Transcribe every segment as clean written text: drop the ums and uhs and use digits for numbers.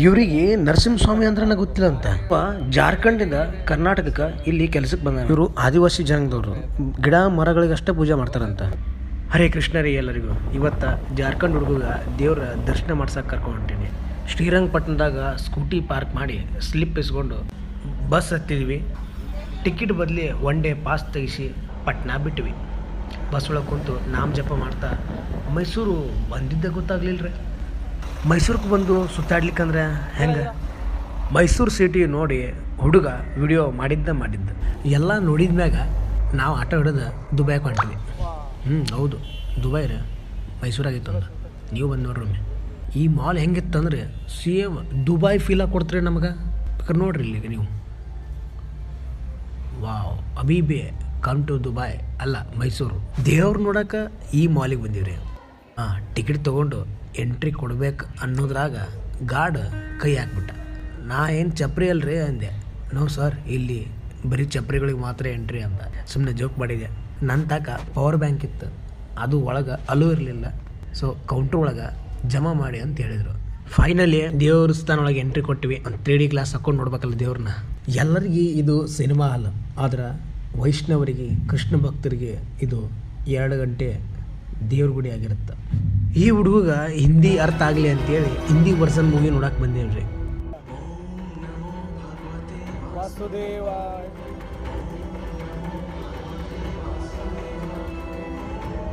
ಇವರಿಗೆ ನರಸಿಂಹಸ್ವಾಮಿ ಅಂದ್ರನ ಗೊತ್ತಿಲ್ಲ ಅಂತ. ಜಾರ್ಖಂಡಿಂದ ಕರ್ನಾಟಕಕ್ಕೆ ಇಲ್ಲಿ ಕೆಲಸಕ್ಕೆ ಬಂದ. ಇವರು ಆದಿವಾಸಿ ಜನಾಂಗದವರು, ಗಿಡ ಮರಗಳಿಗಷ್ಟೇ ಪೂಜೆ ಮಾಡ್ತಾರಂತ. ಹರೇ ಕೃಷ್ಣ ರೀ ಎಲ್ಲರಿಗೂ. ಇವತ್ತು ಜಾರ್ಖಂಡ್ ಹುಡುಗ ದೇವ್ರ ದರ್ಶನ ಮಾಡ್ಸಕ್ಕೆ ಕರ್ಕೊಂಡು ಹೊಂಟೀನಿ. ಶ್ರೀರಂಗಪಟ್ಟಣದಾಗ ಸ್ಕೂಟಿ ಪಾರ್ಕ್ ಮಾಡಿ ಸ್ಲಿಪ್ ಇಸ್ಕೊಂಡು ಬಸ್ ಹತ್ತಿದ್ವಿ. ಟಿಕೆಟ್ ಬದಲಿ ಒನ್ ಡೇ ಪಾಸ್ ತೆಗಿಸಿ ಪಟ್ನಾ ಬಿಟ್ವಿ. ಬಸ್ ಒಳಗೆ ಕುಂತು ನಾಮ ಜಪ ಮಾಡ್ತಾ ಮೈಸೂರು ಬಂದಿದ್ದ ಗೊತ್ತಾಗ್ಲಿಲ್ಲ ರೀ. ಮೈಸೂರಿಗೆ ಬಂದು ಸುತ್ತಾಡ್ಲಿಕ್ಕಂದ್ರೆ ಹೆಂಗೆ? ಮೈಸೂರು ಸಿಟಿ ನೋಡಿ ಹುಡುಗ ವಿಡಿಯೋ ಮಾಡಿದ್ದ ಎಲ್ಲ ನೋಡಿದ ಮ್ಯಾಗ ನಾವು ಆಟೋ ಹಿಡಿದು ದುಬೈಗೆ ಹೊಂಟಿವಿ. ಹೌದು, ದುಬೈ ರೀ, ಮೈಸೂರಾಗಿತ್ತು ಅಂದ. ನೀವು ಬಂದು ನೋಡ್ರಿ. ಈ ಮಾಲ್ ಹೆಂಗಿತ್ತಂದ್ರೆ ಸೇಮ್ ದುಬೈ ಫೀಲಾಗಿ ಕೊಡ್ತೀರಿ ನಮಗೆ. ಬೇಕಾದ್ರೆ ನೋಡ್ರಿ ಇಲ್ಲಿಗೆ ನೀವು. ವಾವ್, ಅಬೀಬೆ ಕಮ್ ಟು ದುಬೈ ಅಲ್ಲ ಮೈಸೂರು. ದೇವ್ರು ನೋಡೋಕೆ ಈ ಮಾಲಿಗೆ ಬಂದೀವ್ರಿ. ಟಿಕೆಟ್ ತೊಗೊಂಡು ಎಂಟ್ರಿ ಕೊಡ್ಬೇಕು ಅನ್ನೋದ್ರಾಗ ಗಾರ್ಡ್ ಕೈ ಹಾಕ್ಬಿಟ್ಟ. ನಾ ಏನು ಚಪ್ರಿ ಅಲ್ರಿ ಅಂದೆ. ನೋ ಸರ್, ಇಲ್ಲಿ ಬರೀ ಚಪ್ರಿಗಳಿಗೆ ಮಾತ್ರ ಎಂಟ್ರಿ ಅಂತ ಸುಮ್ಮನೆ ಜೋಕ್ ಮಾಡಿದೆ. ನನ್ನ ತಕ ಪವರ್ ಬ್ಯಾಂಕ್ ಇತ್ತು, ಅದು ಒಳಗೆ ಅಲೋ ಇರಲಿಲ್ಲ. ಸೊ ಕೌಂಟ್ರ್ ಒಳಗೆ ಜಮಾ ಮಾಡಿ ಅಂತ ಹೇಳಿದರು. ಫೈನಲಿ ದೇವಸ್ಥಾನ ಒಳಗೆ ಎಂಟ್ರಿ ಕೊಟ್ಟಿವಿ. 3D ಗ್ಲಾಸ್ ಹಾಕೊಂಡು ನೋಡ್ಬೇಕಲ್ಲ ದೇವ್ರನ್ನ. ಎಲ್ಲರಿಗೆ ಇದು ಸಿನಿಮಾ ಹಾಲ್, ಆದ್ರೆ ವೈಷ್ಣವರಿಗೆ, ಕೃಷ್ಣ ಭಕ್ತರಿಗೆ ಇದು 2 ಗಂಟೆ ದೇವ್ರ ಗುಡಿ ಆಗಿರುತ್ತೆ. ಈ ಹುಡುಗ ಹಿಂದಿ ಅರ್ಥ ಆಗಲಿ ಅಂತೇಳಿ ಹಿಂದಿ ವರ್ಷನ್ ಮೂವಿ ನೋಡಕ್ಕೆ ಬಂದೇವ್ರಿ.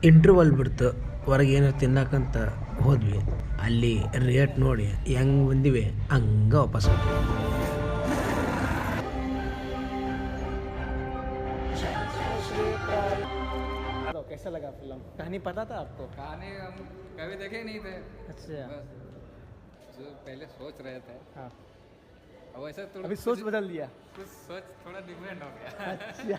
ಇಂಟರ್ವಲ್ ಬಿಡ್ತು, ಹೊರಗೆ ಏನಾರು ತಿನ್ನಕಂತ ಹೋದ್ವಿ. ಅಲ್ಲಿ ರೇಟ್ ನೋಡಿ ಹೆಂಗೆ ಬಂದಿವಿ ಹಂಗೆ ವಾಪಸ್ ಹೋದ್ವಿ. कैसा लगा फिल्म? कहानी पता था आपको? कहानी हम कभी देखे नहीं थे। अच्छा, जो पहले सोच रहे थे, हाँ, अब वैसे तो अभी सोच बदल दिया. कुछ सोच थोड़ा डिफरेंट हो गया. अच्छा.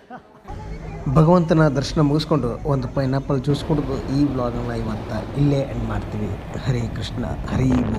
ಭಗವಂತನ ದರ್ಶನ ಮುಗಿಸ್ಕೊಂಡು ಒಂದು ಪೈನಾಪಲ್ ಜ್ಯೂಸ್ ಕುಡಿದು ಈ ವ್ಲಾಗನ್ನ ಇವತ್ತು ಇಲ್ಲೇ ಎಂಡ್ ಮಾಡ್ತೀವಿ. ಹರೇ ಕೃಷ್ಣ, ಹರಿ ಬೋ.